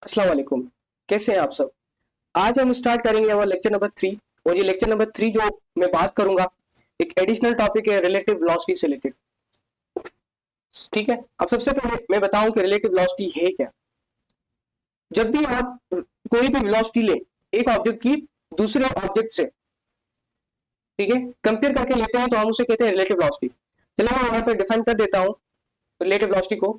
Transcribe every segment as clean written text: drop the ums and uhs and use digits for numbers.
अस्सलाम वालेकुम। कैसे हैं आप सब? आज हम स्टार्ट करेंगे हमारा लेक्चर नंबर 3। और ये लेक्चर नंबर 3 जो मैं बात करूंगा, एक एडिशनल टॉपिक है रिलेटिव वेलोसिटी से रिलेटेड। ठीक है, अब सबसे पहले मैं बताऊं कि रिलेटिव वेलोसिटी है क्या। जब भी आप कोई भी वेलोसिटी लें एक ऑब्जेक्ट की दूसरे ऑब्जेक्ट से, ठीक है, कंपेयर करके लेते हैं तो हम उसे कहते हैं रिलेटिव वेलोसिटी। चलो मैं यहाँ पर डिफाइन कर देता हूँ रिलेटिव वेलोसिटी को।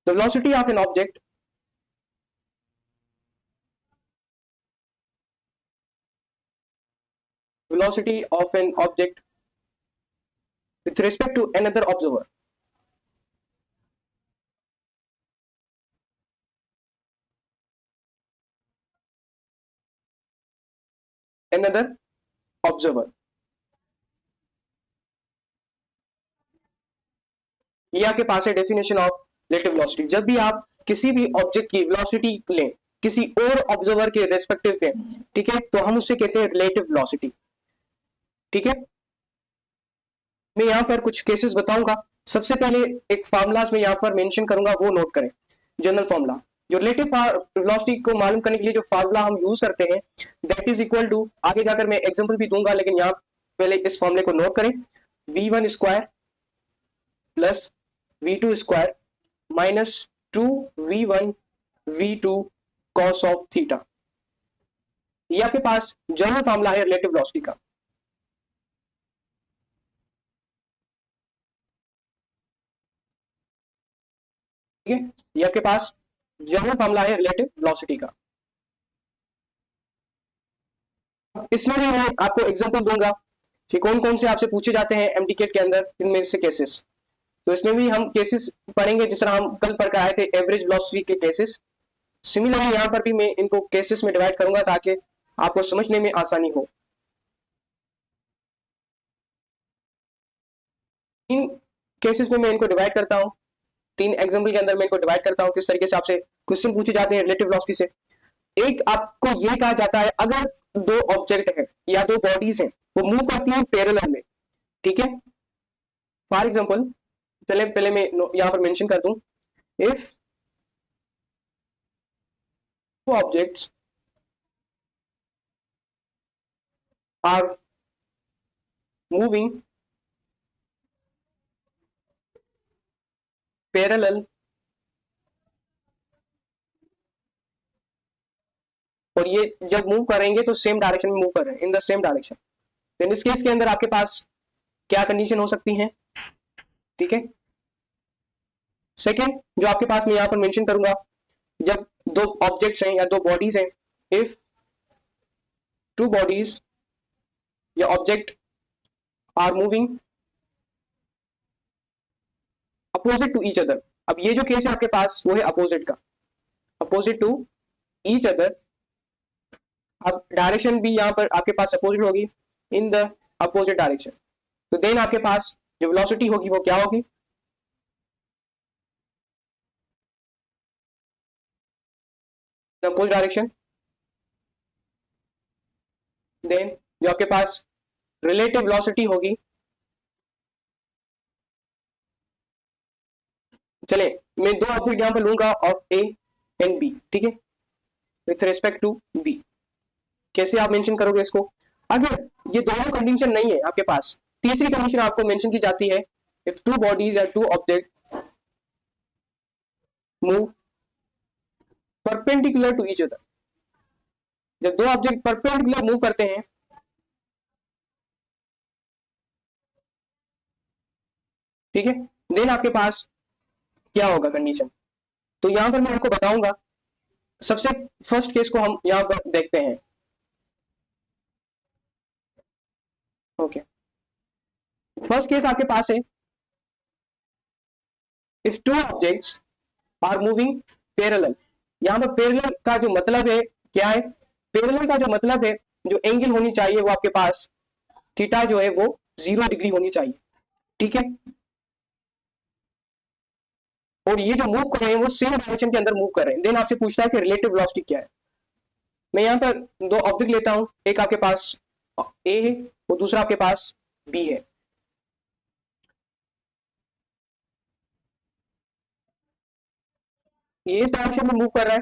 The velocity of an object velocity of an object with respect to another observer. Another observer, ये आपके पास है डेफिनेशन ऑफ रिलेटिव वेलोसिटी। जब भी आप किसी भी ऑब्जेक्ट की वेलोसिटी लें किसी और ऑब्जर्वर के रेस्पेक्टिव पे, ठीक है, तो हम उससे कहते हैं रिलेटिव वेलोसिटी। ठीक है, मैं यहाँ पर कुछ केसेस बताऊंगा। सबसे पहले एक फार्मूलाज में यहाँ पर मेंशन करूंगा, वो नोट करें। जनरल फार्मूला जो रिलेटिव वेलोसिटी को मालूम करने के लिए जो फार्मूला हम यूज करते हैं, दैट इज इक्वल टू, आगे जाकर मैं एग्जांपल भी दूंगा लेकिन यहाँ पहले इस फॉर्मूले को नोट करें। v1 square plus v2 square minus 2v1 v2 cos of theta. ये आपके पास जनरल फार्मूला है रिलेटिव वेलोसिटी का। ठीक है, ये आपके पास जनरल फार्मूला है रिलेटिव वेलोसिटी का। इसमें भी मैं आपको एग्जांपल दूंगा कि कौन कौन से आपसे पूछे जाते हैं एमटीकेट के अंदर, इनमें से केसेस। तो इसमें भी हम केसेस पढ़ेंगे जिस तरह हम कल पढ़ कर आए थे एवरेज वेलोसिटी के केसेस। सिमिलरली यहाँ पर भी मैं इनको केसेस में डिवाइड करूंगा ताकि आपको समझने में आसानी हो। तीन केसेस में मैं इनको डिवाइड करता हूँ, तीन एग्जाम्पल के अंदर मैं इनको डिवाइड करता हूँ किस तरीके से आपसे क्वेश्चन पूछे जाते हैं रिलेटिव वेलोसिटी से। एक आपको ये कहा जाता है अगर दो ऑब्जेक्ट है या दो बॉडीज हैं वो मूव करती हैं पैरेलल में। ठीक है, फॉर एग्जांपल पहले पहले मैं यहां पर मेंशन कर दूं, if two objects are moving parallel और ये जब मूव करेंगे तो सेम डायरेक्शन में मूव कर रहे हैं, इन द सेम डायरेक्शन, तो इस केस के अंदर आपके पास क्या कंडीशन हो सकती है। ठीक है, सेकेंड जो आपके पास मैं यहां पर मेंशन करूंगा, जब दो ऑब्जेक्ट्स हैं या दो बॉडीज हैं, इफ टू बॉडीज या object are moving opposite to each other. अब ये जो केस है आपके पास वो है अपोजिट का, अपोजिट टू ईच अदर। अब डायरेक्शन भी यहाँ पर आपके पास अपोजिट होगी, इन द अपोजिट डायरेक्शन। तो देन आपके पास जो वेलोसिटी होगी वो क्या होगी, अपोजिट डायरेक्शन। देन जो आपके पास रिलेटिव वेलोसिटी होगी, चले मैं दो ऑब्जेक्ट यहाँ पर लूंगा ऑफ ए एंड बी। ठीक है, विथ रिस्पेक्ट टू बी। कैसे आप मेंशन करोगे इसको, अगर ये दोनों कंडीशन नहीं है आपके पास, तीसरी कंडीशन आपको मेंशन की जाती है, इफ टू बॉडीज या two object move perpendicular to each other. जब दो ऑब्जेक्ट परपेंडिकुलर मूव करते हैं, ठीक है, देन आपके पास क्या होगा कंडीशन। तो यहां पर मैं आपको बताऊंगा। सबसे फर्स्ट केस को हम यहां पर देखते हैं। ओके, फर्स्ट केस आपके पास है, if two objects are moving parallel. यहां पर पैरेलल का जो मतलब है क्या है, पैरेलल का जो मतलब है, जो एंगल होनी चाहिए वो आपके पास थीटा जो है वो 0 डिग्री होनी चाहिए। ठीक है, और ये जो मूव कर रहे हैं वो सेम डायरेक्शन के अंदर मूव कर रहे हैं। देन आपसे पूछता है कि रिलेटिव वेलोसिटी क्या है। मैं यहाँ पर दो ऑब्जेक्ट लेता हूं, एक आपके पास ए है और दूसरा आपके पास बी है। ये इस डायरेक्शन में मूव कर रहा है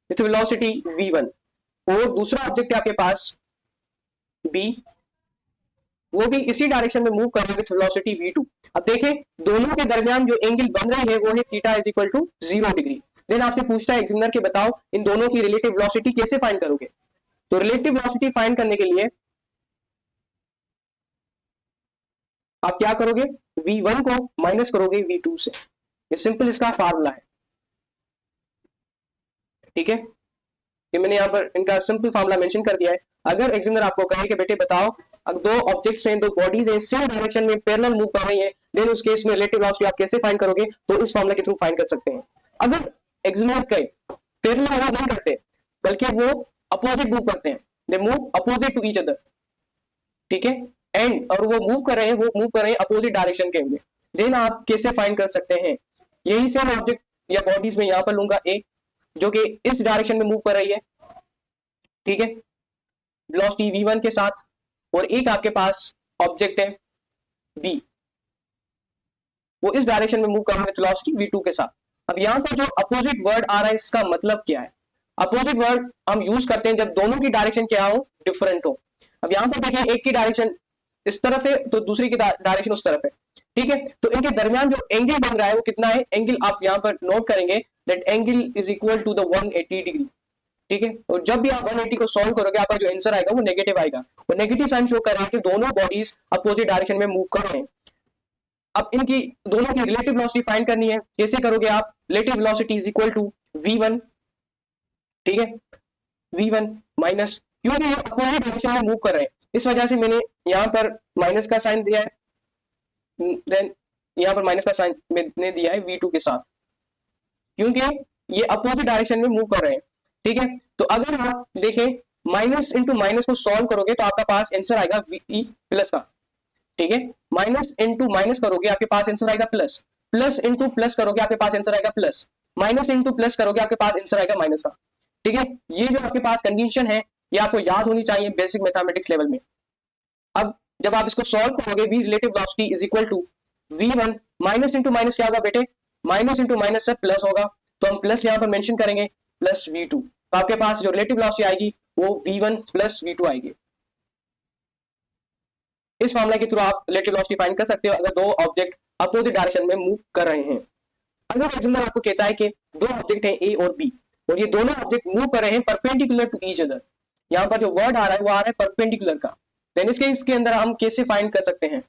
विथ वेलोसिटी v1, और दूसरा ऑब्जेक्ट है आपके पास b, वो भी इसी डायरेक्शन में मूव कर रहा है विथ वेलोसिटी v2। अब देखें दोनों के दरमियान जो एंगल बन रही है वो है theta is equal to 0 degree. देन आपसे पूछता है एग्जामिनर के बताओ इन दोनों की रिलेटिव वेलोसिटी कैसे फाइंड करोगे। तो रिलेटिव वेलोसिटी फाइंड करने के लिए आप क्या करोगे, v1 को माइनस करोगे v2 से। ये सिंपल इसका फार्मूला है, ठीक है। ये मैंने यहाँ पर इनका सिंपल फार्मूला मेंशन कर दिया है। अगर एग्जामिनर आपको कहे कि बेटे बताओ अगर दो ऑब्जेक्ट्स हैं, दो बॉडीज हैं, सेम डायरेक्शन में पैरेलल मूव कर रही हैं, देन उस केस में रिलेटिव वेलोसिटी आप कैसे फाइंड करोगे, तो इस फार्मूला के थ्रू फाइंड कर सकते हैं। अगर एग्जामिनर कहे पैरेलल मूव नहीं करते बल्कि वो अपोजिट मूव करते हैं, they move opposite to each other, ठीक है, एंड और वो मूव कर रहे हैं अपोजिट डायरेक्शन के में, देन आप कैसे फाइंड कर सकते हैं। यही सेम ऑब्जेक्ट या बॉडीज में यहाँ पर लूंगा ए जो कि इस डायरेक्शन में मूव कर रही है, ठीक है, वेलोसिटी v1 के साथ, और एक आपके पास ऑब्जेक्ट है b, वो इस डायरेक्शन में मूव कर रहा है वेलोसिटी v2 के साथ। अब यहाँ पर जो अपोजिट वर्ड आ रहा है इसका मतलब क्या है। अपोजिट वर्ड हम यूज करते हैं जब दोनों की डायरेक्शन क्या हो, डिफरेंट हो। अब यहाँ पर देखिए एक की डायरेक्शन इस तरफ है तो दूसरी की डायरेक्शन उस तरफ है, ठीक है, तो इनके दरमियान जो एंगल बन रहा है वो कितना है, एंगल आप यहाँ पर नोट करेंगे that angle is equal to the 180 degree, ठीक है। और जब भी आप 180 को सॉल्व करोगे आपका जो आंसर आएगा वो नेगेटिव आएगा, वो नेगेटिव साइन शो कर रहा है कि दोनों बॉडीज अपोजिट डायरेक्शन में मूव कर रहे हैं। अब इनकी दोनों की रिलेटिव वेलोसिटी फाइंड करनी है, कैसे करोगे आप, relative velocity is equal to v1, ठीक है, v1 माइनस, क्योंकि ये अपोजिट डायरेक्शन में मूव कर रहे हैं इस वजह से मैंने यहाँ पर माइनस का साइन दिया है, देन यहाँ पर माइनस का साइन मैंने दिया है v2 के साथ, क्योंकि ये अपोजिट डायरेक्शन में मूव कर रहे हैं, ठीक है। तो अगर आप देखें माइनस इंटू माइनस को सॉल्व करोगे तो आपका पास आंसर आएगा वी प्लस का, ठीक है, माइनस इंटू माइनस करोगे आपके पास आंसर आएगा प्लस, प्लस इंटू प्लस करोगे आपके पास आंसर आएगा प्लस, माइनस इंटू प्लस करोगे आपके पास आंसर आएगा माइनस का, ठीक है। ये जो आपके पास कंडीशन है ये आपको याद होनी चाहिए बेसिक मैथमेटिक्स लेवल में। अब जब आप इसको सॉल्व करोगे v relative velocity is equal to v1 minus into minus क्या होगा बेटे, माइनस इंटू माइनस से प्लस होगा, तो हम प्लस यहाँ पर मेंशन करेंगे प्लस v2, तो आपके पास जो रिलेटिव वेलोसिटी आएगी वो v1 प्लस v2 आएगी। इस फॉर्मूला के थ्रू आप रिलेटिव वेलोसिटी फाइंड कर सकते हो अगर दो ऑब्जेक्ट अपोजिट डायरेक्शन में मूव कर रहे हैं। अगर एग्जाम्पल आपको कहता है कि दो ऑब्जेक्ट हैं a और b और ये दोनों ऑब्जेक्ट मूव कर रहे हैं परपेंडिकुलर टू ईच अदर, यहाँ पर जो वर्ड आ रहा है वो आ रहा है परपेंडिकुलर का, देन इसके अंदर हम कैसे फाइंड कर सकते हैं,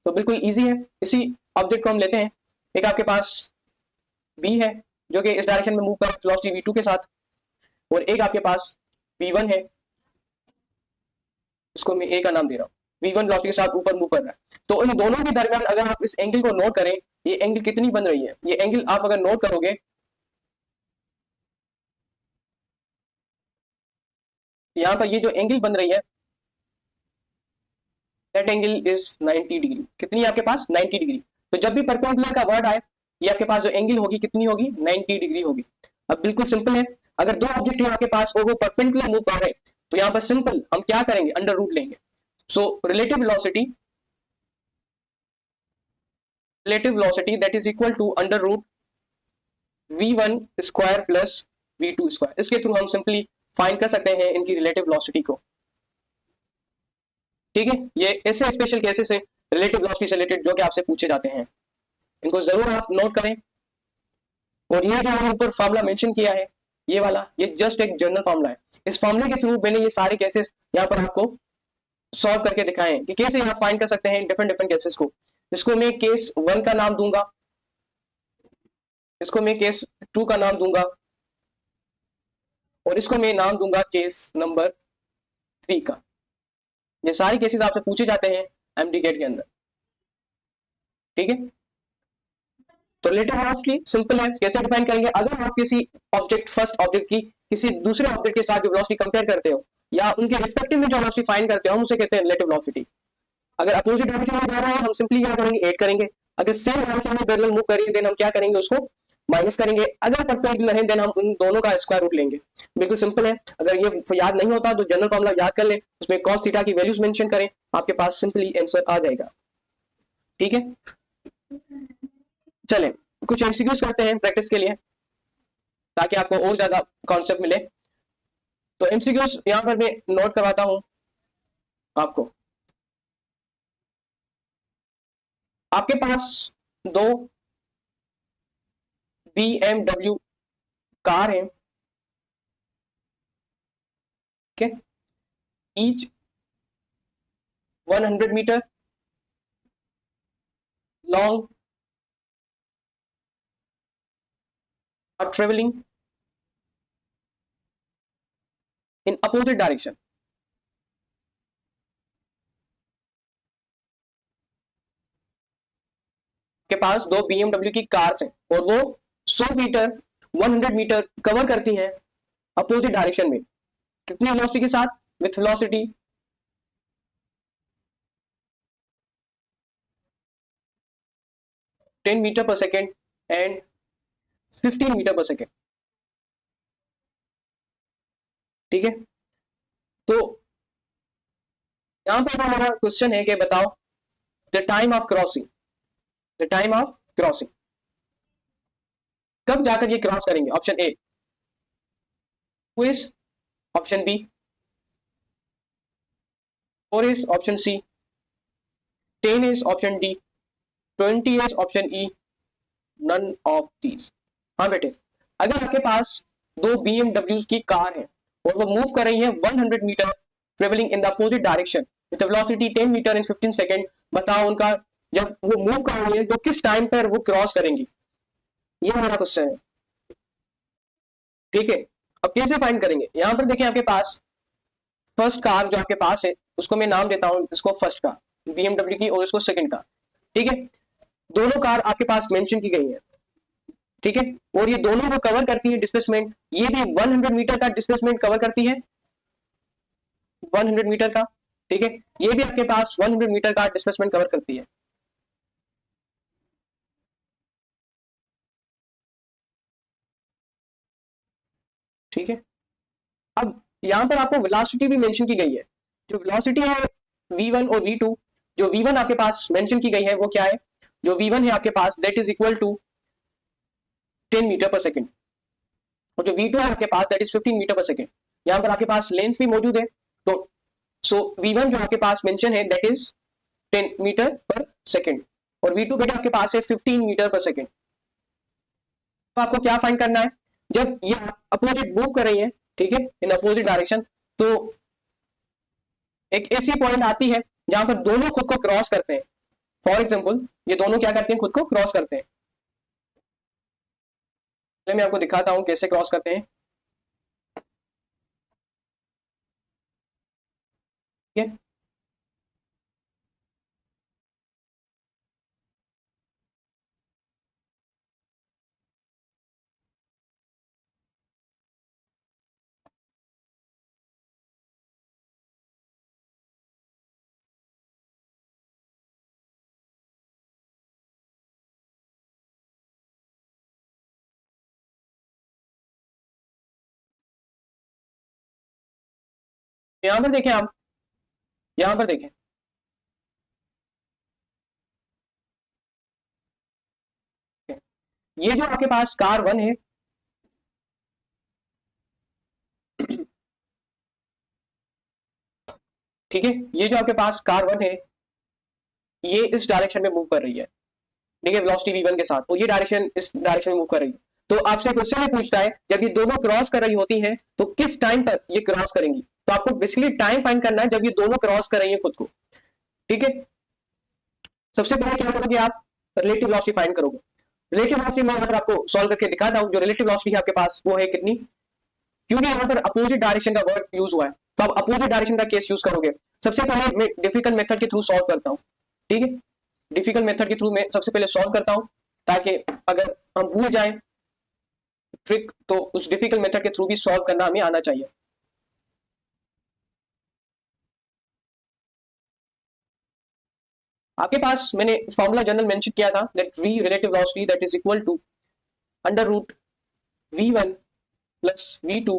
तो बिल्कुल इजी है। इसी ऑब्जेक्ट को हम लेते हैं, एक आपके पास b है जो कि इस डायरेक्शन में मूव कर वेलोसिटी v2 के साथ, और एक आपके पास v1 है, इसको मैं a का नाम दे रहा हूँ, v1 वेलोसिटी के साथ ऊपर मूव कर रहा है। तो इन दोनों के दरमियान अगर आप इस एंगल को नोट करें, ये एंगल कितनी बन रही है, ये एंगल आप अगर नोट करोगे यहाँ पर ये जो एंगल बन रही है दैट एंगल इज 90 डिग्री, कितनी आपके पास 90 डिग्री। तो जब भी परपेंडिकुलर का वर्ड आए ये आपके पास जो एंगल होगी कितनी होगी, 90 डिग्री होगी। अब बिल्कुल सिंपल है, अगर दो ऑब्जेक्ट है आपके पास और वो परपेंडिकुलर मूव कर रहे हैं तो यहाँ पर सिंपल हम क्या करेंगे, अंडर रूट लेंगे। So relative velocity that is equal to under root v1 square plus v2 square, इसके थ्रू हम सिंपली फाइंड कर सकते हैं इनकी रिलेटिव वेलोसिटी को, ठीक है। ये ऐसे स्पेशल केसेस है रिलेटिव वेलोसिटी से रिलेटेड जो कि आपसे पूछे जाते हैं, इनको जरूर आप नोट करें। और ये जो मैंने ऊपर फार्मूला मेंशन किया है ये वाला, ये जस्ट एक जनरल फार्मूला है, इस फार्मूले के थ्रू मैंने ये सारे केसेस यहाँ पर आपको सॉल्व करके दिखाए हैं कि कैसे आप फाइंड कर सकते हैं डिफरेंट केसेस को। इसको मैं केस 1 का नाम दूंगा, इसको मैं केस 2 का नाम दूंगा, और इसको मैं नाम दूंगा केस नंबर 3 का। ये सारे केसेस आपसे पूछे जाते हैं एमडी गेट के अंदर, ठीक है। तो रिलेटिव वेलोसिटी सिंपल है, कैसे डिफाइन करेंगे, अगर आप किसी ऑब्जेक्ट फर्स्ट ऑब्जेक्ट की किसी दूसरे ऑब्जेक्ट के साथ जो वेलोसिटी कंपेयर करते हो या उनके रिस्पेक्टिव में जो वेलोसिटी फाइंड करते हो हम उसे कहते हैं रिलेटिव वेलोसिटी। अगर अपोजिट डायरेक्शन में जा रहा है हम सिंपली क्या करेंगे, ऐड करेंगे, अगर सेम डायरेक्शन में पैरेलल मूव करेंगे देन हम क्या करेंगे, उसको माइनस करेंगे, अगर परपेंडिकुलर है देन हम उन दोनों का स्क्वायर रूट लेंगे। बिल्कुल सिंपल है, अगर ये याद नहीं होता तो जनरल फार्मूला याद कर ले, उसमें cos थीटा की वैल्यूज मेंशन करें, आपके पास सिंपली आंसर आ जाएगा, ठीक है। चलें कुछ एमसीक्यूज करते हैं प्रैक्टिस के लिए। ताकि आपको और ज्यादा कॉन्सेप्ट मिले। तो एमसीक्यूज यहां पर मैं नोट करवाता हूं आपको। आपके पास दो BMW कार है, ठीक है, each 100 metre long are traveling in opposite direction। के पास दो BMW की कार्स हैं और वो 100 मीटर 100 मीटर कवर करती हैं अपोजिट डायरेक्शन में। कितनी वेलोसिटी के साथ? With velocity 10 metre per second and 15 metre per second, ठीक है। तो यहां पर हमारा क्वेश्चन है कि बताओ the time of crossing, the time of crossing, कब जाकर ये क्रॉस करेंगे? Option A 2 is, option B 4 is, option C 10 is, option D 20 is, option E none of these. हाँ बेटे, अगर आपके पास दो BMW की कार है और वो मूव कर रही है 100 metre travelling in the opposite direction with velocity 10 metre in 15 second, बताओ उनका जब वो मूव कर रही है तो किस टाइम पर वो क्रॉस करेंगी? ये हमारा क्वेश्चन है, ठीक है। अब कैसे फाइंड करेंगे? यहां पर देखिए आपके पास फर्स्ट कार जो आपके पास है उसको मैं नाम देता हूं, इसको फर्स्ट कार BMW की और इसको सेकंड कार, ठीक है। दोनों कार आपके पास मेंशन की गई है, ठीक है, और ये दोनों को कवर करती है डिस्प्लेसमेंट, ये भी 100 मीटर का डिस्प्लेसमेंट कवर करती है, 100 मीटर का, ठीक है, ये भी आपके पास 100 मीटर का डिस्प्लेसमेंट कवर करती है। ठीक है, अब यहां पर आपको वेलोसिटी भी मेंशन की गई है। जो वेलोसिटी है v1 और v2, जो v1 आपके पास मेंशन की गई है वो क्या है? जो v1 है आपके पास that is equal to 10 metre per second, और जो v2 है आपके पास that is 15 metre per second. यहां पर आपके पास लेंथ भी मौजूद है, तो सो v1 जो आपके पास मेंशन है that is 10 metre per second और v2 बेटा आपके पास है 15 मीटर पर सेकेंड। तो आपको क्या फाइंड करना है? जब ये अपोजिट मूव कर रही है, ठीक है, इन अपोजिट डायरेक्शन, तो एक ऐसी पॉइंट आती है जहां पर दोनों खुद को क्रॉस करते हैं। फॉर एग्जांपल ये दोनों क्या करते हैं? खुद को क्रॉस करते हैं। मैं आपको दिखाता हूं कैसे क्रॉस करते हैं, ठीक है। यहां पर देखें आप, यहां पर देखें, ये जो आपके पास कार 1 है, ठीक है, ये जो आपके पास कार 1 है ये इस डायरेक्शन में मूव कर रही है, ठीक है, वेलोसिटी v1 के साथ, और ये डायरेक्शन इस डायरेक्शन में मूव कर रही है। तो आपसे क्वेश्चन पूछता है जब ये दोनों क्रॉस कर रही होती हैं तो किस टाइम पर ये क्रॉस करेंगी? तो आपको बेसिकली टाइम फाइंड करना है जब ये दोनों क्रॉस कर रही है खुद को, ठीक है। सबसे पहले क्या करोगे आप? रिलेटिव वेलोसिटी फाइंड करोगे। रिलेटिव वेलोसिटी मैं अगर आपको सॉल्व करके दिखाता हूं, जो रिलेटिव वेलोसिटी है आपके पास वो है कितनी? क्योंकि यहाँ पर अपोजिट डायरेक्शन का वर्ड यूज हुआ है तो आप अपोजिट डायरेक्शन का केस यूज करोगे। सबसे पहले मैं डिफिकल्ट मेथड के थ्रू सॉल्व करता हूँ, ठीक है, डिफिकल्ट मेथड के थ्रू मैं सबसे पहले सॉल्व करता हूँ ताकि अगर हम भूल जाए ट्रिक तो उस डिफिकल्ट मेथड के थ्रू भी सॉल्व करना हमें आना चाहिए। आपके पास मैंने फॉर्मूला जनरल मेंशन किया था that v relative velocity that is equal to under root v1 plus v2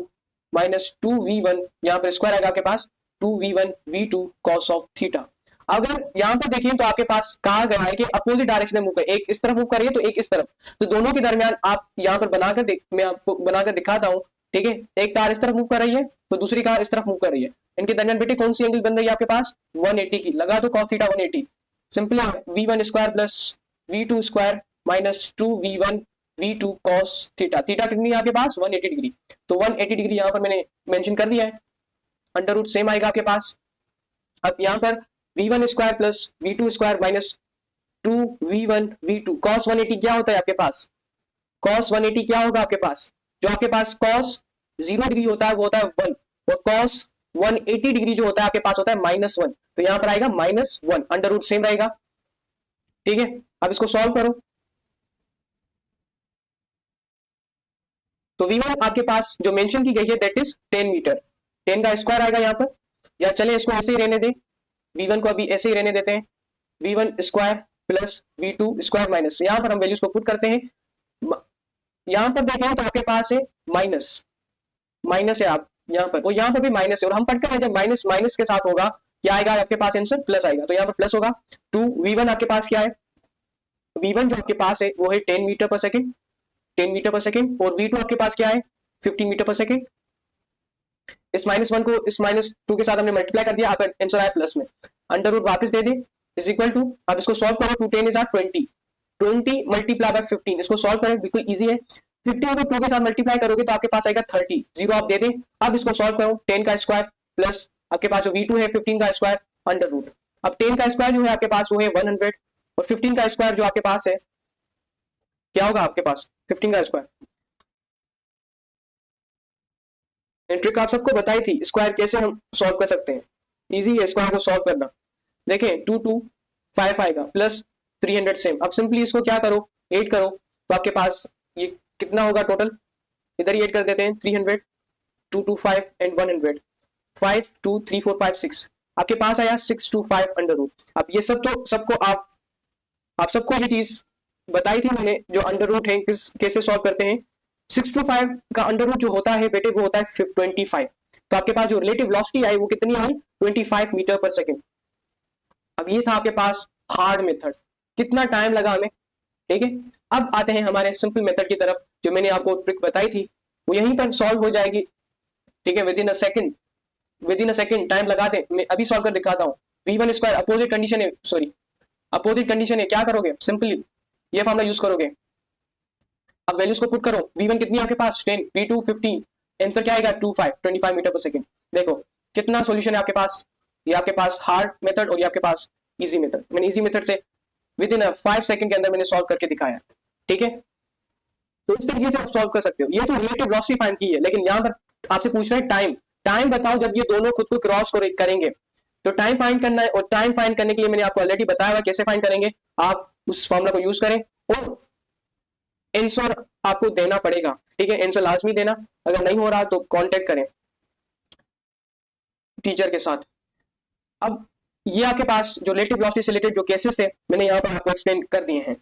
minus 2v1, यहाँ पर स्क्वायर आएगा आपके पास 2v1 v2 cos of theta. अगर यहाँ पर देखिए तो आपके पास कहा गया है कि अपोजिट डायरेक्शन में मूव कर, एक इस तरफ मूव कर रही है तो एक इस तरफ, तो दोनों के दरमियान आप यहाँ पर बनाकर मैं आपको बनाकर दिखाता हूँ, ठीक है। एक कार इस तरफ मूव कर रही है तो दूसरी कार इस तरफ मूव कर रही है, इनके दरमियान बेटे कौन सी एंगल बन रही है आपके पास 180 की, लगा दो cos थीटा 180, सिंपल है v1 square plus v2 square minus 2v1 v2 cos theta, theta कितनी है आपके पास 180 डिग्री, तो 180 डिग्री यहाँ पर मैंने मेंशन कर दिया है, अंडर रूट सेम आएगा आपके पास। अब यहाँ पर v1 square plus v2 square minus 2v1 v2 cos 180 क्या होता है आपके पास, cos 180 क्या होगा आपके पास, जो आपके पास cos 0 डिग्री होता है वो होता है 1, और cos 180 डिग्री जो होता है आपके पास होता है -1, तो यहां पर आएगा -1, अंडर रूट सेम रहेगा, ठीक है। अब इसको सॉल्व करो, तो v1 आपके पास जो मेंशन की गई है दैट इज 10 मीटर, 10 का स्क्वायर आएगा यहाँ पर, या चले इसको ऐसे ही रहने दें, v1 को अभी ऐसे ही रहने देते हैं, v1 square plus v2 square minus, यहाँ पर हम वैल्यूज को पुट करते हैं, यहाँ पर देखें तो आपके पास है माइनस है आप यहाँ पर, और यहाँ पर भी माइनस है, और हम पढ़ कर जब माइनस माइनस के साथ होगा क्या आएगा आपके पास आंसर प्लस आएगा, तो यहाँ पर प्लस होगा 2, v1 आपके पास क्या है, v1 जो आपके पास है वो है 10 metre per second, 10 metre per second, और v2 आपके पास क्या है 15 मीटर पर सेकेंड, इस -1 को इस -2 के साथ हमने मल्टीप्लाई कर दिया, आपका आंसर आया प्लस में, अंडर रूट वापस दे दे इज इक्वल टू, अब इसको सॉल्व करो, 2 10 इज 20, 20 मल्टीप्लाई बाय 15, इसको सॉल्व करें बिल्कुल इजी है, 15 को 2 के साथ मल्टीप्लाई करोगे तो आपके पास आएगा 30, जीरो आप दे दें, अब इसको सॉल्व करो, 10 का स्क्वायर प्लस आपके पास जो v2 है 15 का स्क्वायर अंडर रूट, अब 10 का स्क्वायर जो है आपके पास वो है 100, और 15 का स्क्वायर जो आपके पास है क्या होगा आपके पास 15 का स्क्वायर, ट्रिक आप सबको बताई थी, स्क्वायर कैसे हम सॉल्व कर सकते हैं, इजी है स्क्वायर को सॉल्व करना, देखें 2 2 5 आएगा प्लस 300 सेम, अब सिंपली इसको क्या करो 8 करो, तो आपके पास ये कितना होगा टोटल, इधर ही 8 कर देते हैं, 300 2 2 5 एंड 100, 5 2 3 4 5 6, आपके पास आया 625 अंडर रूट। अब ये सब तो सबको आप सबको ये चीज बताई थी मैंने, जो अंडर रूट है कैसे सॉल्व करते हैं, 625 का अंडर रूट जो होता है बेटे वो होता है 25, तो आपके पास जो रिलेटिव वेलोसिटी आई वो कितनी आई 25 मीटर पर सेकेंड। अब ये था आपके पास हार्ड मेथड, कितना टाइम लगा हमें, ठीक है। अब आते हैं हमारे सिंपल मेथड की तरफ, जो मैंने आपको ट्रिक बताई थी वो यहीं पर सॉल्व हो जाएगी, ठीक है, with in a second time लगा दे, मैं अभी सॉल्व कर दिखाता हूँ। v1 स्क्वायर अपोजिट कंडीशन है, सॉरी अपोजिट कंडीशन है, क्या करोगे सिंपली ये फॉर्मूला यूज करोगे, अब वैल्यूज को पुट करो, v1 कितनी आपके पास 10, v2 15, आंसर क्या आएगा 25 मीटर पर सेकंड। देखो कितना सॉल्यूशन है आपके पास, ये आपके पास हार्ड मेथड और ये आपके पास इजी मेथड, मैंने इजी मेथड से विद इन 5 सेकंड के अंदर मैंने सॉल्व करके दिखाया, ठीक है। तो इस तरीके से आप सॉल्व कर सकते हो, ये तो रिलेटिव वेलोसिटी फाइंड की है, लेकिन यहाँ पर आपसे पूछ रहे हैं टाइम बताओ जब ये दोनों खुद को क्रॉस करेंगे, तो टाइम फाइंड करना है, और टाइम फाइंड करने के लिए मैंने आपको ऑलरेडी बताया हुआ कैसे फाइंड करेंगे, आप उस फॉर्मूला को यूज करें और आंसर आपको देना पड़ेगा, ठीक है, आंसर लाजमी देना, अगर नहीं हो रहा तो कांटेक्ट करें टीचर के साथ। अब ये आपके पास जो रिलेटिव वेलोसिटी से रिलेटेड जो केसेस है मैंने यहाँ पर आपको एक्सप्लेन कर दिए हैं,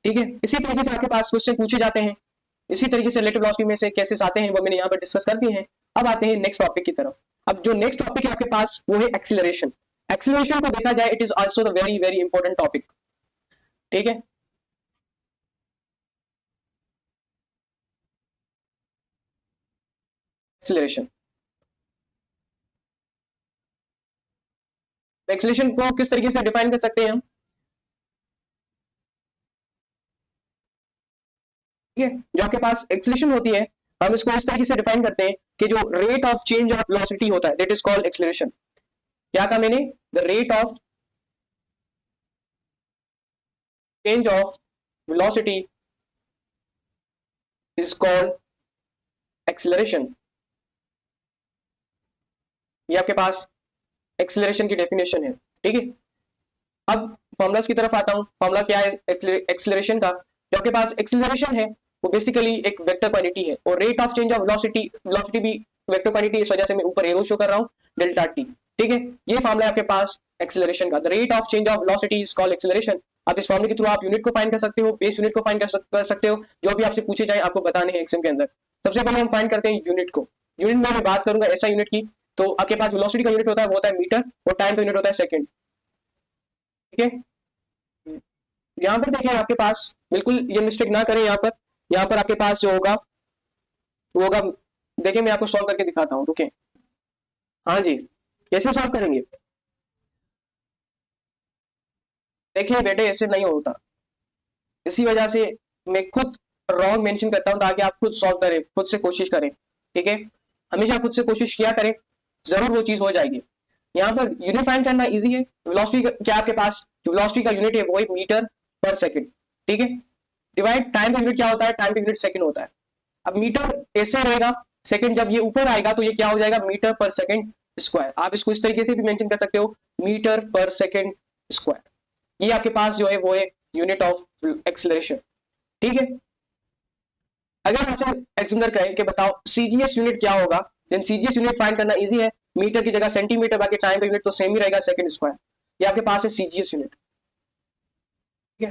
ठीक है। इसी तरीके से आपके पास क्वेश्चन पूछे जाते हैं, इसी तरीके से रिलेटिव वेलोसिटी में से केसेस आते हैं, वो मैंने यहाँ पर डिस्कस कर दिए हैं। अब आते हैं नेक्स्ट टॉपिक की तरफ। अब जो नेक्स्ट टॉपिक है आपके पास वो है एक्सीलरेशन। एक्सीलरेशन को देखा जाए it is also the very very important topic, ठीक है। एक्सीलरेशन, एक्सीलरेशन को किस तरीके से डिफाइन कर सकते हैं हम, ठीक है। जो आपके पास एक्सीलरेशन होती है हम इसको इस तरीके से डिफाइन करते हैं कि जो rate of change of velocity होता है दैट इज कॉल्ड एक्सीलरेशन। क्या कहा मैंने, the rate of change of velocity is called acceleration. ये आपके पास एक्सीलरेशन की डेफिनेशन है, ठीक है। अब फॉर्मूलाज की तरफ आता हूं, फॉर्मूला क्या है एक्सीलरेशन का, जो आपके पास एक्सीलरेशन है वो बेसिकली एक वेक्टर क्वांटिटी है, और rate of change of velocity भी वेक्टर क्वांटिटी, इस वजह से मैं ऊपर एरो शो कर रहा हूं डेल्टा टी, ठीक है। ये फॉर्मूला है आपके पास एक्सीलरेशन का, the rate of change of velocity is called acceleration. आप इस फॉर्मूले के थ्रू आप यूनिट को फाइंड कर सकते हो, बेस यूनिट को फाइंड कर सकते हो, जो भी आपसे पूछे जाए आपको बताने हैं एग्जाम के अंदर। सबसे पहले हम फाइंड करते हैं यूनिट को, यूनिट में मैं बात करूंगा ऐसा यूनिट की, तो आपके पास वेलोसिटी का यूनिट होता है वो होता है मीटर, और टाइम का यूनिट होता है सेकंड। ठीक है, यहाँ पर देखें आपके पास, बिल्कुल ये मिस्टेक ना करें यहाँ पर आपके पास जो होगा वो होगा, देखिए मैं आपको सॉल्व करके दिखाता हूँ, रुके। हाँ जी, कैसे सॉल्व करेंगे? देखिए बेटे ऐसे नहीं होता, इसी वजह से मैं खुद रॉन्ग मेंशन करता हूँ ताकि आप खुद सॉल्व करें, खुद से कोशिश करें, ठीक है। हमेशा खुद से कोशिश किया करें, जरूर वो चीज हो जाएगी। यहाँ पर यूनिट फाइंड करना इजी है। वेलोसिटी क्या आपके पास जो वेलोसिटी का यूनिट है वो है मीटर पर सेकंड, ठीक है। डिवाइड टाइम का यूनिट क्या होता है? टाइम का यूनिट सेकंड होता है। अब मीटर ऐसे रहेगा, सेकंड जब ये ऊपर आएगा तो ये क्या हो जाएगा? Metre per second square. आप इसको इस तरीके से भी मेंशन कर सकते हो, मीटर पर सेकंड स्क्वायर। ये आपके पास जो है वो है यूनिट ऑफ एक्सीलरेशन, ठीक है। अगर आपसे एग्जामिनर कहे कि बताओ सीजीएस यूनिट क्या होगा, देन सीजीएस यूनिट फाइंड करना इजी है। मीटर की जगह सेंटीमीटर, बाकी टाइम का यूनिट तो सेम ही रहेगा, सेकंड स्क्वायर। ये आपके पास है सीजीएस यूनिट, ठीक है।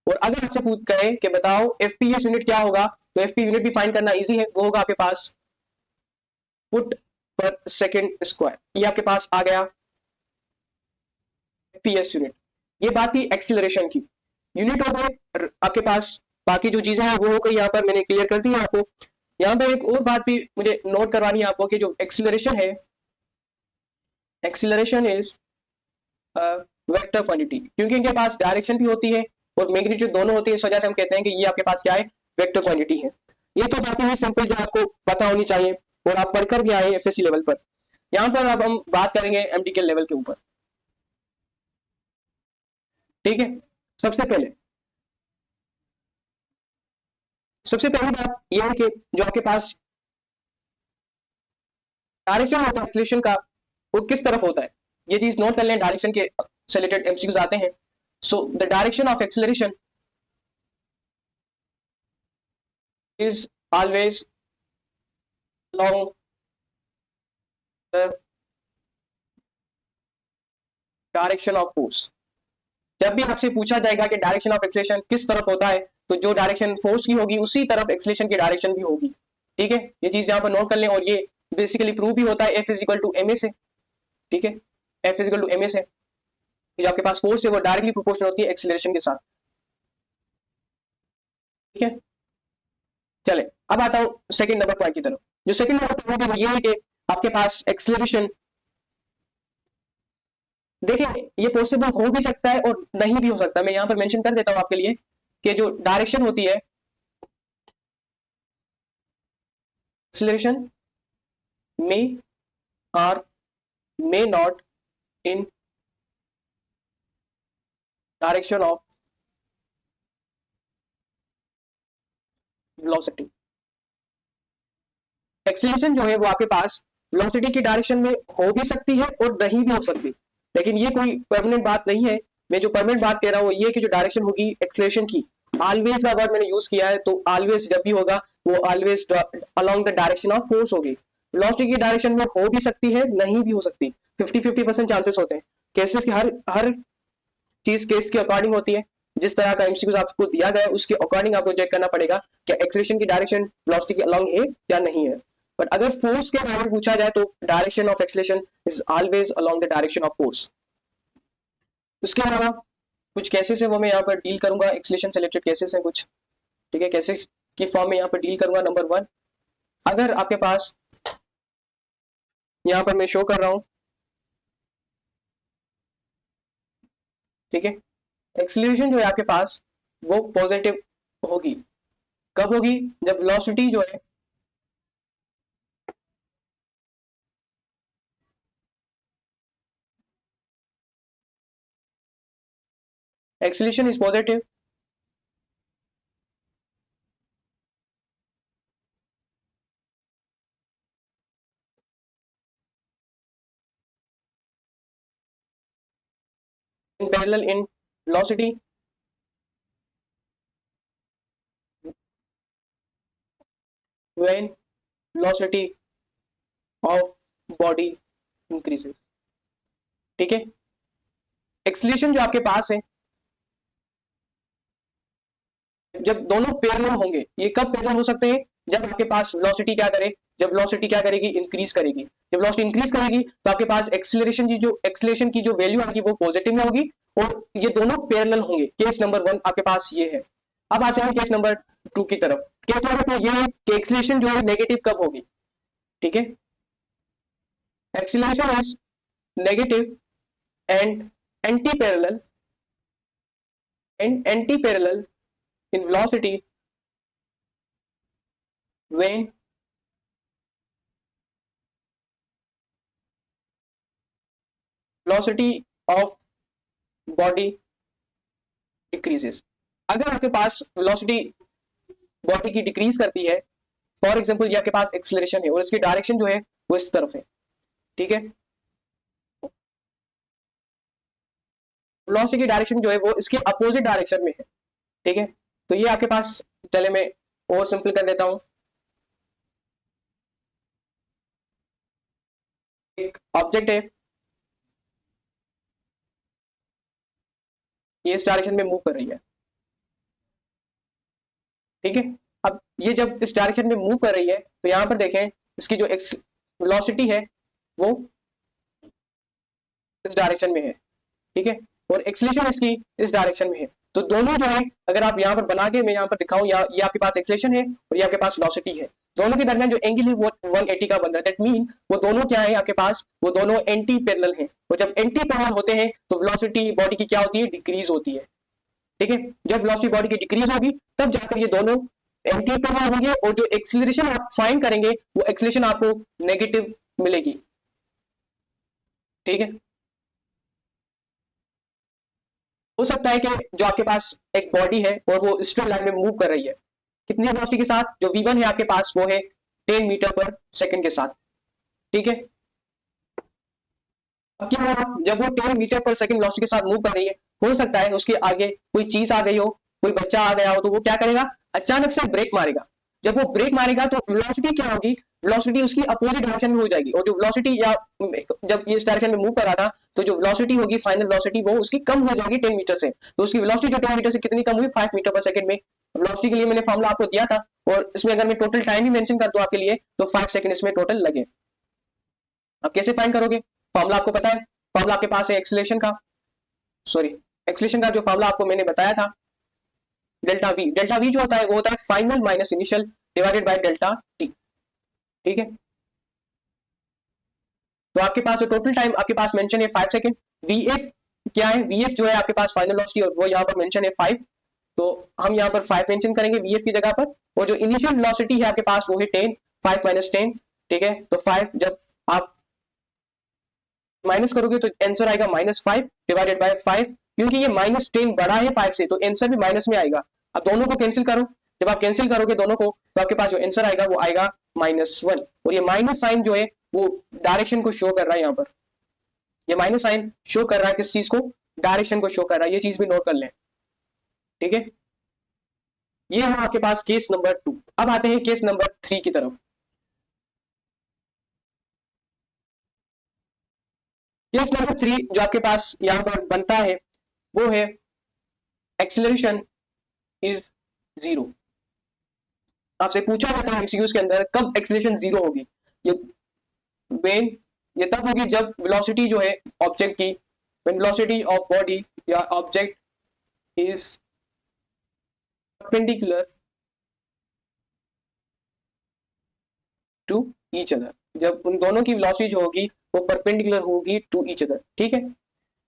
और अगर आपसे पूछ कहे कि बताओ एफपीएस यूनिट क्या होगा, तो एफपी यूनिट भी फाइंड करना इजी है, वो होगा आपके पास फुट पर सेकंड स्क्वायर। ये आपके पास आ गया एफपीएस यूनिट। ये बात थी एक्सीलरेशन की। यूनिट हो गए आपके पास, बाकी जो चीजें हैं वो हो गई, यहाँ पर मैंने क्लियर कर दी है आपको। यहाँ पर एक और बात भी मुझे नोट करवानी है आपको कि जो एक्सीलरेशन है, एक्सीलरेशन इज वेक्टर क्वांटिटी, क्योंकि इनके पास डायरेक्शन भी होती है और मैग्नीट्यूड दोनों होती है, इस वजह से हम कहते हैं कि ये आपके पास क्या है? वेक्टर क्वांटिटी है। ये तो बातें हैं सिंपल जो आपको पता होनी चाहिए और आप पढ़कर भी आए एफएससी लेवल पर। यहाँ पर अब हम बात करेंगे एमटीके लेवल के ऊपर, ठीक है। सबसे पहली बात यह है कि जो आपके पास डायरेक्शन होता है एक्सीलरेशन का, वो किस तरफ होता है, ये चीज नोट कर लें। डायरेक्शन के से रिलेटेड एमसीक्यूज आते हैं। So the direction of acceleration is always along the direction of force. जब भी आपसे पूछा जाएगा कि डायरेक्शन ऑफ एक्सीलरेशन किस तरफ होता है, तो जो डायरेक्शन फोर्स की होगी उसी तरफ एक्सीलरेशन की डायरेक्शन भी होगी, ठीक है। ये चीज यहाँ पर नोट कर लें। और ये बेसिकली प्रूव भी होता है F is equal to M A से, ठीक है। F is equal to M A से जो आपके पास फोर्स है वो डायरेक्टली प्रोपोर्शनल होती है एक्सीलरेशन के साथ, ठीक है। चले अब आता हूँ सेकंड नंबर पॉइंट की तरफ। जो सेकंड नंबर पॉइंट है वो ये है कि आपके पास एक्सीलरेशन, देखिए ये पॉसिबल हो भी सकता है और नहीं भी हो सकता। मैं यहाँ पर मेंशन कर देता हूँ आपके लिए कि जो डायरेक्शन होती है एक्सीलरेशन मे और may not in direction of velocity. Acceleration जो है वो आपके पास वेलोसिटी की डायरेक्शन में हो भी सकती है और नहीं भी हो सकती, लेकिन ये कोई परमानेंट बात नहीं है। मैं जो परमानेंट बात कह रहा हूँ ये कि जो डायरेक्शन होगी एक्सीलरेशन की, ऑलवेज का वर्ड मैंने यूज किया है, तो ऑलवेज जब भी होगा वो always along the direction of force होगी। वेलोसिटी की डायरेक्शन में हो भी सकती है, नहीं भी हो सकती, 50-50% चांसेस होते हैं। केसेस के हर चीज केस के अकॉर्डिंग होती है। जिस तरह का एमसीक्यूज आपको दिया गया है उसके अकॉर्डिंग आपको चेक करना पड़ेगा कि एक्सीलरेशन की डायरेक्शन वेलोसिटी के अलोंग है या नहीं है। बट अगर फोर्स के बारे में पूछा जाए तो direction of acceleration is always along the direction of force. उसके अलावा कुछ केसेस है वो मैं यहाँ पर डील करूंगा, एक्सीलरेशन से रिलेटेड केसेस हैं कुछ, ठीक है। केसेस की फॉर्म में यहाँ पर डील करूंगा। नंबर 1, अगर आपके पास यहाँ पर मैं शो कर रहा हूं, ठीक है, एक्सीलरेशन जो है आपके पास वो पॉजिटिव होगी। कब होगी? जब वेलोसिटी जो है acceleration is positive in parallel in velocity when velocity of body increases, ठीक है। एक्सीलरेशन जो आपके पास है जब दोनों पैरेलल होंगे, ये कब पैरेलल हो सकते हैं? जब आपके पास वेलोसिटी क्या करे, जब वेलोसिटी क्या करेगी, इंक्रीज करेगी। जब वेलोसिटी इंक्रीज करेगी तो आपके पास एक्सीलरेशन की जो वैल्यू आएगी वो पॉजिटिव में होगी और ये दोनों पैरेलल होंगे। केस नंबर 1 आपके पास ये है। अब आते हैं केस नंबर 2 की तरफ। केस नंबर 2 ये है कि एक्सीलरेशन जो है नेगेटिव कब होगी, ठीक है। Acceleration is negative and anti parallel in velocity when velocity of body decreases। अगर आपके पास वेलोसिटी बॉडी की डिक्रीज करती है, फॉर एग्जांपल ये आपके पास एक्सीलरेशन है और इसकी डायरेक्शन जो है वो इस तरफ है, ठीक है। वेलोसिटी की डायरेक्शन जो है वो इसके अपोजिट डायरेक्शन में है, ठीक है। तो ये आपके पास, चले मैं और सिंपल कर देता हूं। एक ऑब्जेक्ट है, ये इस डायरेक्शन में मूव कर रही है, ठीक है। अब ये जब इस डायरेक्शन में मूव कर रही है तो यहां पर देखें इसकी जो वेलोसिटी है वो इस डायरेक्शन में है, ठीक है, और एक्सीलरेशन इसकी इस डायरेक्शन में है। तो दोनों जो है, अगर आप यहाँ पर बना के मैं यहाँ पर दिखाऊं, ये आपके पास एक्सीलरेशन है और ये आपके पास वेलोसिटी है, दोनों के दरमियान जो एंगल है वो 180 का बन रहा है। दैट मीन वो दोनों क्या है आपके पास, वो दोनों एंटी पैरेलल हैं। और जब एंटी पैरेलल होते हैं तो वेलोसिटी बॉडी की क्या होती है, डिक्रीज होती है, ठीक है। जब वेलोसिटी बॉडी की डिक्रीज होगी तब जाकर ये दोनों एंटी पैरेलल होंगे और जो एक्सीलरेशन आप फाइंड करेंगे वो एक्सीलरेशन आपको नेगेटिव मिलेगी, ठीक है। हो सकता है कि जो आपके पास एक बॉडी है और वो स्ट्रेट लाइन में मूव कर रही है, कितनी वेलोसिटी के साथ, जो v1 है आपके पास वो है 10 मीटर पर सेकंड के साथ, ठीक है। अब क्या होगा, जब वो 10 मीटर पर सेकंड वेलोसिटी के साथ मूव कर रही है, हो सकता है उसके आगे कोई चीज आ गई हो, कोई बच्चा आ गया हो, तो वो क्या करेगा, अचानक से ब्रेक मारेगा। जब वो ब्रेक मारेगा तो वेलोसिटी क्या होगी, वेलोसिटी उसकी अपोजिट डायरेक्शन में हो जाएगी। और जो वेलोसिटी या जब ये इस डायरेक्शन में मूव कर रहा था तो जो वेलोसिटी होगी, फाइनल वेलोसिटी वो उसकी कम हो जाएगी 10 मीटर से। तो उसकी वेलोसिटी जो 10 मीटर से कितनी कम हुई, 5 मीटर पर सेकंड में। वेलोसिटी के लिए मैंने फॉर्मूला आपको दिया था और इसमें अगर मैं टोटल टाइम भी मेंशन कर दूं आपके लिए तो 5 सेकंड इसमें टोटल लगे। अब कैसे फाइंड करोगे, फॉर्मूला आपको पता है, फॉर्मूला आपके पास है एक्सीलरेशन का, सॉरी एक्सीलरेशन का जो फॉर्मूला आपको मैंने बताया था, डेल्टा वी। डेल्टा वी जो होता है वो होता है final minus initial divided by delta T, ठीक है। तो आपके पास जो टोटल टाइम आपके पास मेंशन है 5 सेकंड। वीएफ क्या है, वीएफ जो है आपके पास फाइनल वेलोसिटी और वो यहाँ पर मेंशन है 5, तो हम यहाँ पर 5 मेंशन करेंगे वीएफ की जगह पर। और जो इनिशियल वेलोसिटी है आपके पास वो है 10, 5 माइनस 10, ठीक है। तो 5 जब आप माइनस करोगे तो आंसर आएगा -5 डिवाइडेड बाय 5, क्योंकि ये -10 बड़ा है 5 से, तो आंसर भी माइनस में आएगा। अब दोनों को कैंसिल करो, जब आप कैंसिल करोगे दोनों को तो आपके पास जो आंसर आएगा वो आएगा -1। और ये माइनस साइन जो है वो डायरेक्शन को शो कर रहा है, यहाँ पर ये माइनस साइन शो कर रहा है किस चीज को, डायरेक्शन को शो कर रहा है। ये चीज भी नोट कर लें, ठीक है। ये है आपके पास केस नंबर 2। अब आते हैं केस नंबर 3 की तरफ। केस नंबर 3 जो आपके पास यहाँ पर बनता है वो है एक्सीलरेशन इज 0। आपसे पूछा जाता है एमसीक्यूज के अंदर कब एक्सीलरेशन 0 होगी, ये वेन ये तब होगी जब वेलोसिटी जो है ऑब्जेक्ट की, व्हेन वेलोसिटी ऑफ बॉडी या object is perpendicular to each other, जब उन दोनों की वेलोसिटी जो होगी वो परपेंडिकुलर होगी टू ईच अदर, ठीक है।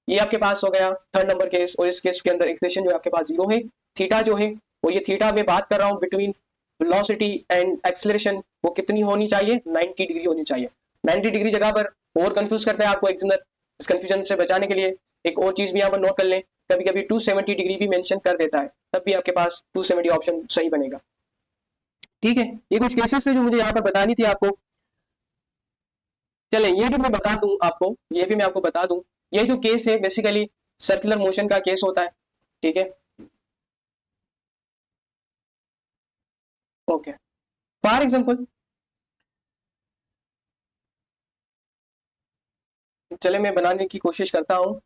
ये आपके पास हो गया थर्ड नंबर केस। और इस केस के अंदर एक्सीलरेशन जो है आपके पास 0 है, थीटा जो है, और ये थीटा मैं बात कर रहा हूँ बिटवीन वेलोसिटी एंड एक्सीलरेशन, वो कितनी होनी चाहिए, 90 डिग्री होनी चाहिए। 90 डिग्री जगह पर और कंफ्यूज करता है आपको एग्जामिनर, इस कंफ्यूजन से बचाने के लिए एक और चीज भी यहाँ पर नोट कर लें, कभी कभी 270 डिग्री भी मेंशन कर देता है, तब भी आपके पास 270 ऑप्शन सही बनेगा, ठीक है। ये कुछ केसेस है जो मुझे यहाँ पर बतानी थी आपको। चले ये भी मैं बता दूं आपको, ये भी मैं आपको बता दूं, ये जो केस है बेसिकली सर्कुलर मोशन का केस होता है, ठीक है। ओके, फॉर एग्जांपल चले मैं बनाने की कोशिश करता हूं।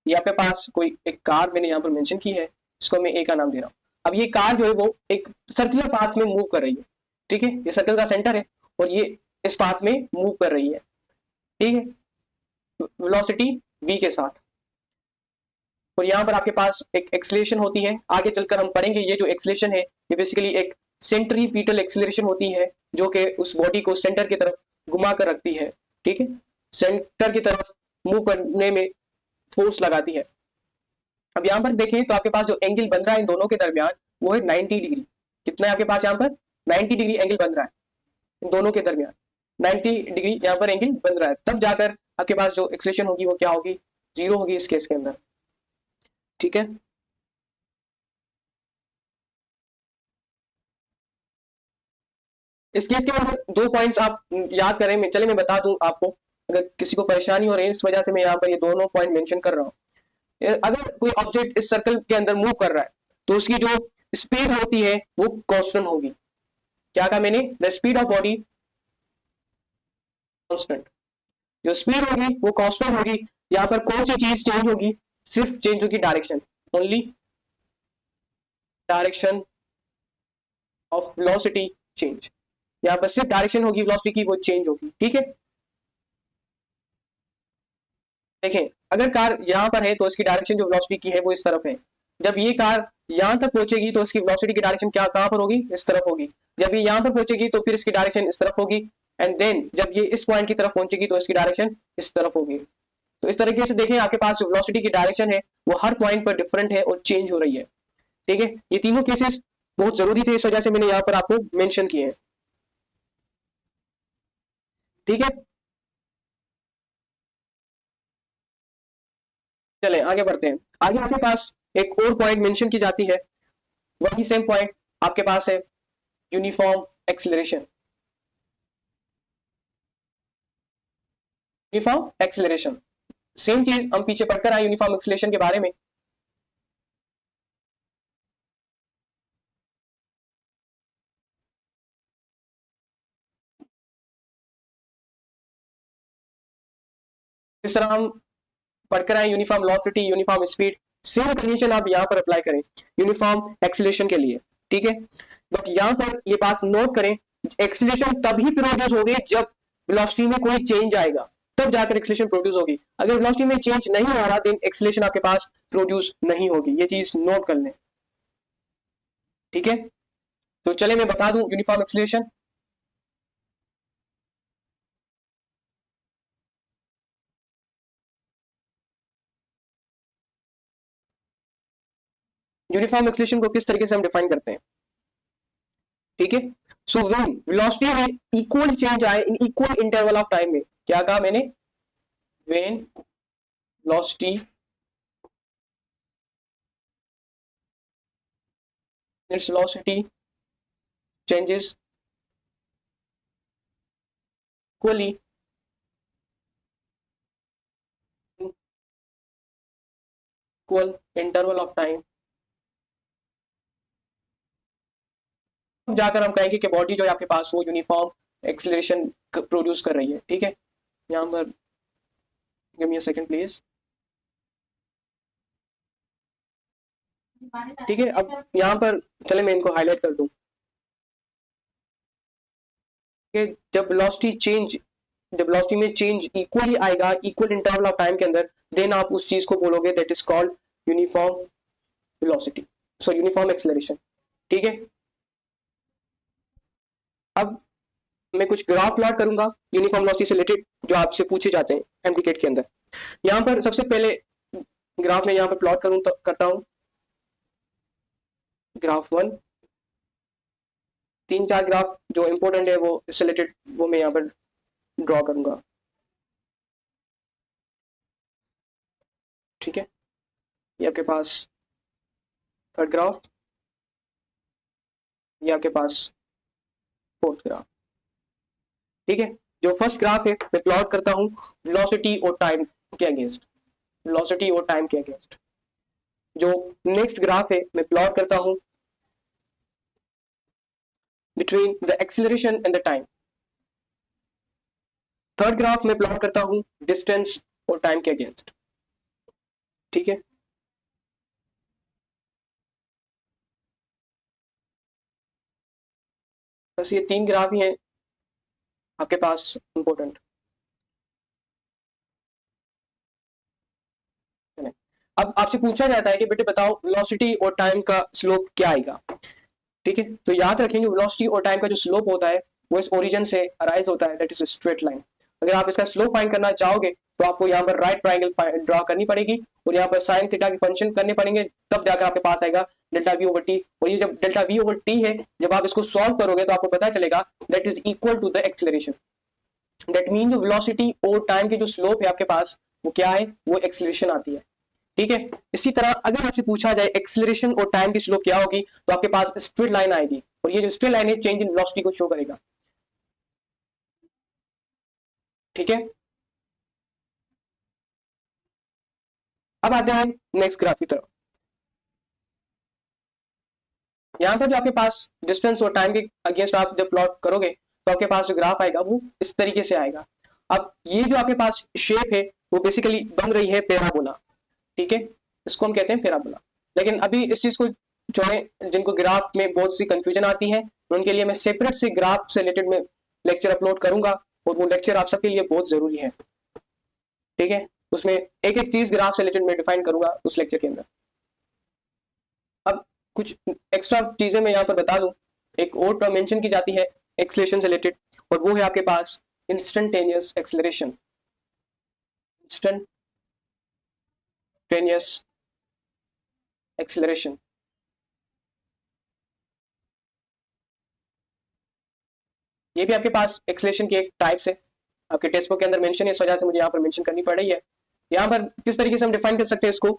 यहाँ पे पास कोई एक कार मैंने यहाँ पर मेंशन की है, इसको मैं ए का नाम दे रहा हूँ। अब ये कार जो है वो एक सर्कुलर पाथ में मूव कर रही है, ठीक है, ये सर्कल का सेंटर है और ये इस पाथ में मूव कर रही है, ठीक है, वेलोसिटी v के साथ। और यहाँ पर आपके पास एक एक्सीलरेशन होती है, आगे चलकर हम पढ़ेंगे ये जो एक्सीलरेशन है ये बेसिकली एक सेंट्रीपिटल एक्सीलरेशन होती है जो कि उस बॉडी को सेंटर की तरफ घुमा कर रखती है, ठीक है, सेंटर की तरफ मूव करने में फोर्स लगाती है। अब यहाँ पर देखें तो आपके पास जो एंगल बन रहा है इन दोनों के दरमियान वो है 90 डिग्री। कितना है आपके पास यहाँ पर 90 डिग्री एंगल बन रहा है इन दोनों के दरमियान, 90 डिग्री यहाँ पर एंगल बन रहा है, तब जाकर आपके पास जो एक्सीलरेशन होगी वो क्या होगी, जीरो होगी इस केस के अंदर, ठीक है। इस केस के अंदर दो पॉइंट्स आप याद करें, चले मैं बता दूं आपको, अगर किसी को परेशानी हो रही है इस वजह से मैं यहाँ पर ये दोनों पॉइंट मेंशन कर रहा हूँ। अगर कोई ऑब्जेक्ट इस सर्कल के अंदर मूव कर रहा है तो उसकी जो स्पीड होती है वो कांस्टेंट होगी। क्या कहा मैंने, the speed of body constant, जो स्पीड होगी वो कांस्टेंट होगी। यहाँ पर कौन सी चीज चेंज होगी, सिर्फ चेंज होगी direction, only direction of velocity change, यहाँ पर सिर्फ डायरेक्शन होगी वेलोसिटी की वो चेंज होगी, ठीक है। देखें अगर कार यहाँ पर है तो इसकी डायरेक्शन जो वेलोसिटी की है वो इस तरफ है, जब ये कार यहाँ तक पहुंचेगी तो इसकी वेलोसिटी की डायरेक्शन क्या कहां पर होगी, इस तरफ होगी। जब ये यहाँ पर पहुंचेगी तो फिर इसकी डायरेक्शन इस तरफ होगी, एंड देन जब ये इस पॉइंट की तरफ पहुंचेगी तो इसकी डायरेक्शन इस तरफ होगी। तो इस तरीके से देखें आपके पास जो वेलोसिटी की डायरेक्शन है वो हर पॉइंट पर डिफरेंट है और चेंज हो रही है, ठीक है। ये तीनों केसेस बहुत जरूरी थे, इस वजह से मैंने यहाँ पर आपको मेंशन किए हैं, ठीक है। चले आगे बढ़ते हैं। आगे आपके पास एक और पॉइंट मेंशन की जाती है, वही सेम पॉइंट आपके पास है uniform acceleration. Uniform acceleration same चीज हम पीछे पढ़कर आए यूनिफॉर्म एक्सीलरेशन के बारे में। इस तरह हम पढ़कर आए uniform velocity, uniform speed, same condition आप यहाँ पर अप्लाई करें यूनिफॉर्म एक्सीलरेशन के लिए, ठीक है। बट यहाँ पर ये बात नोट करें, एक्सीलरेशन तभी प्रोड्यूस होगी जब वेलोसिटी में कोई चेंज आएगा, तब जाकर एक्सीलरेशन प्रोड्यूस होगी। अगर वेलोसिटी में चेंज नहीं आ रहा देन एक्सीलरेशन आपके पास प्रोड्यूस नहीं होगी, ये चीज नोट कर लें, ठीक है। तो चले मैं बता दूं यूनिफॉर्म एक्सीलरेशन। यूनिफॉर्म एक्सीलरेशन को किस तरीके से हम डिफाइन करते हैं, ठीक है। सो व्हेन वेलोसिटी में इक्वल चेंज आए in equal interval of time में, क्या कहा मैंने, when velocity its velocity changes equally equal interval of time, जाकर हम कहेंगे कि बॉडी जो है आपके पास वो यूनिफॉर्म एक्सीलरेशन प्रोड्यूस कर रही है, ठीक है। यहाँ पर give me a second please, ठीक है। अब यहाँ पर चले मैं इनको हाईलाइट कर दूं कि जब वेलोसिटी में चेंज इक्वली आएगा इक्वल इंटरवल ऑफ टाइम के अंदर, देन आप उस चीज को बोलोगे that is called uniform velocity, so uniform acceleration, ठीक है। अब मैं कुछ ग्राफ प्लॉट करूंगा यूनिफॉर्म वेलोसिटी से रिलेटेड जो आपसे पूछे जाते हैं एमडीकेट के अंदर। यहाँ पर सबसे पहले ग्राफ में यहाँ पर प्लॉट करूं तो करता हूं ग्राफ 1, 3-4 ग्राफ जो इंपॉर्टेंट है वो इससे रिलेटेड वो मैं यहाँ पर ड्रॉ करूंगा, ठीक है। ये आपके पास थर्ड ग्राफ, ये आपके पास फोर्थ ग्राफ, ठीक है। जो फर्स्ट ग्राफ है मैं प्लॉट करता हूं वेलोसिटी और टाइम के अगेंस्ट, वेलोसिटी और टाइम के अगेंस्ट। जो नेक्स्ट ग्राफ है मैं प्लॉट करता हूं between the acceleration and the time. Third graph में प्लॉट करता हूं डिस्टेंस और टाइम के अगेंस्ट, ठीक है, बस ये 3 ग्राफ ही हैं आपके पास इंपॉर्टेंट। अब आपसे पूछा जाता है कि बेटे बताओ वेलोसिटी और टाइम का स्लोप क्या आएगा। ठीक है, तो याद रखेंगे वेलोसिटी और टाइम का जो स्लोप होता है वो इस ओरिजिन से अराइज होता है, दैट इज स्ट्रेट लाइन। अगर आप इसका स्लोप फाइंड करना चाहोगे तो आपको यहाँ पर राइट ट्राइंगल ड्रॉ करनी पड़ेगी और यहाँ पर साइन थीटा के फंक्शन करने पड़ेंगे, तब जाकर आपके पास आएगा डेल्टा वी ओवर टी। और ये जब डेल्टा वी ओवर टी है, जब आप इसको सॉल्व करोगे तो आपको पता चलेगा that is equal to the acceleration. That mean जो वेलोसिटी और टाइम की जो स्लोप है आपके पास वो क्या है, वो एक्सीलरेशन आती है। ठीक है, इसी तरह अगर आपसे पूछा जाए एक्सीलरेशन और टाइम की स्लोप क्या होगी, तो आपके पास स्ट्रेट लाइन आएगी और ये जो स्ट्रेट लाइन है चेंज इन वेलोसिटी को शो करेगा। ठीक है, अब आते हैं नेक्स्ट ग्राफ की तरफ। यहाँ पर जो आपके पास डिस्टेंस और टाइम के अगेंस्ट आप जब प्लॉट करोगे तो आपके पास जो ग्राफ आएगा वो इस तरीके से आएगा। अब ये जो आपके पास शेप है वो बेसिकली बन रही है पैराबोला। ठीक है, इसको हम कहते हैं पैराबोला। लेकिन अभी इस चीज को छोड़ें, जिनको ग्राफ में बहुत सी कंफ्यूजन आती है उनके लिए मैं सेपरेट से ग्राफ से रिलेटेड में लेक्चर अपलोड करूंगा और वो लेक्चर आप सबके लिए बहुत जरूरी है। ठीक है, उसमें एक एक चीज ग्राफ से रिलेटेड मैं डिफाइन करूंगा उस लेक्चर के अंदर। अब कुछ एक्स्ट्रा चीजें मैं यहाँ पर बता दूं, एक और टर्म मेंशन की जाती है एक्सीलरेशन से रिलेटेड और वो है आपके पास इंस्टेंटेनियस एक्सीलरेशन। इंस्टेंटेनियस एक्सीलरेशन, ये भी आपके पास एक्सीलरेशन की एक टाइप है, आपके टेक्स्ट बुक के अंदर मेंशन है, इस वजह से मुझे यहाँ पर मेंशन करनी पड़ रही है। यहाँ पर किस तरीके से हम डिफाइन कर सकते हैं इसको,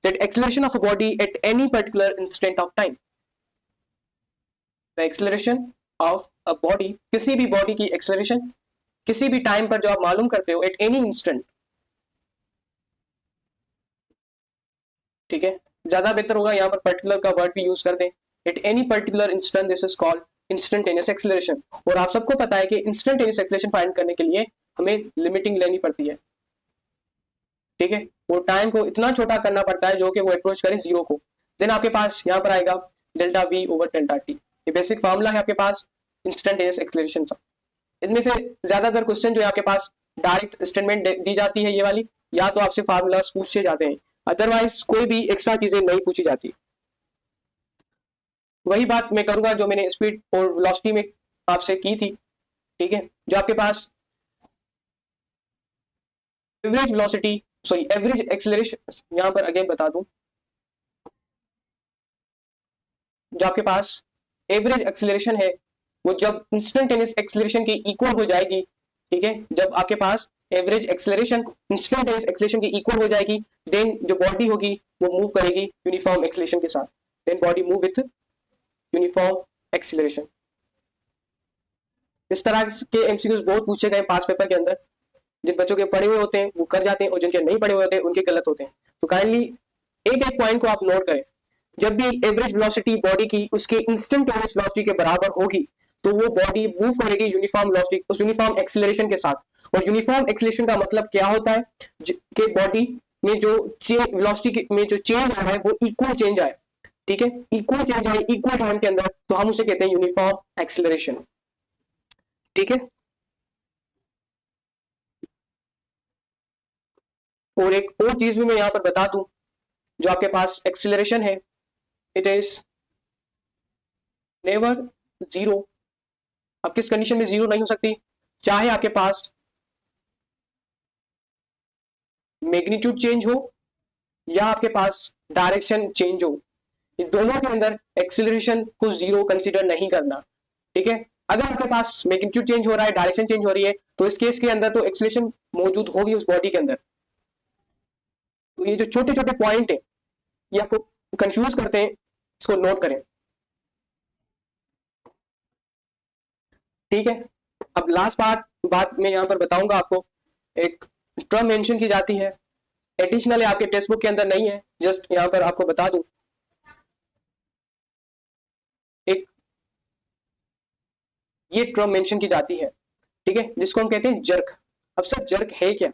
that acceleration of a body at any particular instant of time. The acceleration of a body, किसी भी बॉडी की एक्सीलरेशन किसी भी टाइम पर जो आप मालूम करते हो एट एनी इंस्टेंट। ठीक है, ज्यादा बेहतर होगा यहाँ पर पर्टिकुलर का वर्ड भी यूज कर दें, at any particular instant, this is called instantaneous acceleration. और आप सबको पता है कि इंस्टेंटेनियस एक्सीलरेशन फाइंड करने के लिए हमें लिमिटिंग लेनी पड़ती है। ठीक है, वो टाइम को इतना छोटा करना पड़ता है जो कि वो अप्रोच करे जीरो को। देन आपके पास यहाँ पर आएगा delta we over delta T. ये बेसिक फार्मूला है आपके पास इंस्टेंटेनियस एक्सीलरेशन का। इनमें से ज्यादातर क्वेश्चन जो है आपके पास डायरेक्ट स्टेटमेंट दी जाती है ये वाली, या तो आपसे फार्मूलास पूछे जाते हैं, अदरवाइज कोई भी एक्स्ट्रा चीजें नहीं पूछी जाती। वही बात मैं करूंगा जो मैंने स्पीड और वेलोसिटी में आपसे की थी। ठीक है, जो आपके पास average velocity sorry average acceleration, यहां पर अगेन बता दूं, जो आपके पास एवरेज एक्सीलरेशन है वो जब इंस्टेंटेनियस एक्सीलरेशन की इक्वल हो जाएगी। ठीक है, जब आपके पास एवरेज एक्सीलरेशन इंस्टेंटेनियस एक्सीलरेशन की इक्वल हो जाएगी, देन जो बॉडी होगी वो मूव करेगी यूनिफॉर्म एक्सीलरेशन के साथ। Then body move with uniform acceleration. इस तरह के एमसीक्यूज बहुत पूछे गए पास पेपर के अंदर। जिन बच्चों के पढ़े हुए होते हैं वो कर जाते हैं और जिनके नहीं पढ़े हुए होते हैं उनके गलत होते हैं। तो काइंडली एक एक पॉइंट को आप नोट करें, जब भी एवरेज वेलोसिटी बॉडी की उसके इंस्टेंटेनियस वेलोसिटी के बराबर होगी तो वो बॉडी मूव करेगी यूनिफॉर्म वेलोसिटी उस यूनिफॉर्म एक्सीलरेशन के साथ। और यूनिफॉर्म एक्सीलरेशन का मतलब क्या होता है कि बॉडी में जो वेलोसिटी में जो चेंज आ रहा है वो इक्वल चेंज आए। ठीक है, इक्वल चेंज आए इक्वल टाइम के अंदर, तो हम उसे कहते हैं यूनिफॉर्म एक्सीलरेशन। ठीक है, और एक और चीज भी मैं यहां पर बता दूं, जो आपके पास एक्सीलरेशन है इट इज नेवर जीरो। अब किस कंडीशन में जीरो नहीं हो सकती, चाहे आपके पास मैग्नीट्यूड चेंज हो या आपके पास डायरेक्शन चेंज हो, इन दोनों के अंदर एक्सीलरेशन को जीरो कंसीडर नहीं करना। ठीक है, अगर आपके पास मैग्नीट्यूड चेंज हो रहा है डायरेक्शन चेंज हो रही है तो इस केस के अंदर तो एक्सीलरेशन मौजूद होगी उस बॉडी के अंदर। तो ये जो छोटे छोटे पॉइंट है ये आपको कंफ्यूज करते हैं, इसको नोट करें। ठीक है, अब लास्ट बात मैं यहां पर बताऊंगा आपको, एक टर्म मेंशन की जाती है, एडिशनल आपके टेक्स्ट बुक के अंदर नहीं है, जस्ट यहां पर आपको बता दूं, एक ये टर्म मेंशन की जाती है। ठीक है, जिसको हम कहते हैं जर्क। अब सर जर्क है क्या,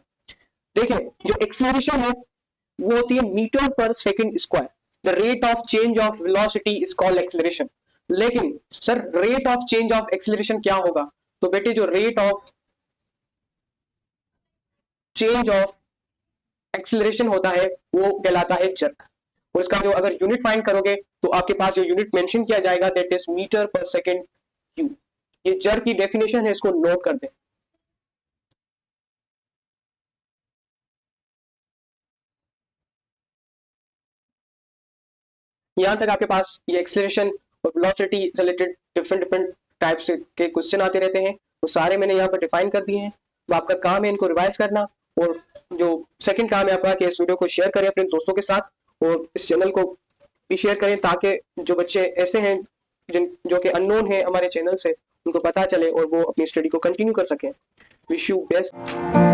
देखिए जो एक्सीलरेशन है वो होती है metre per second square. The rate of change of velocity is called acceleration. लेकिन sir rate of change of acceleration क्या होगा? तो बेटे जो rate of change of acceleration होता है वो कहलाता है जर्क। और इसका जो अगर यूनिट फाइंड करोगे तो आपके पास जो यूनिट मेंशन किया जाएगा that is metre per second cube. ये जर्क की डेफिनेशन है, इसको नोट कर दें। यहां तक आपके पास ये एक्सेलरेशन और वेलोसिटी रिलेटेड डिफरेंट टाइप्स के क्वेश्चन आते रहते हैं, वो सारे मैंने यहाँ पर डिफाइन कर दिए हैं। तो आपका काम है इनको रिवाइज करना, और जो सेकंड काम है आपका कि इस वीडियो को शेयर करें अपने दोस्तों के साथ और इस चैनल को भी शेयर करें, ताकि जो बच्चे ऐसे हैं जो कि अननोन है हमारे चैनल से, उनको पता चले और वो अपनी स्टडी को कंटिन्यू कर सकें। Wish you best.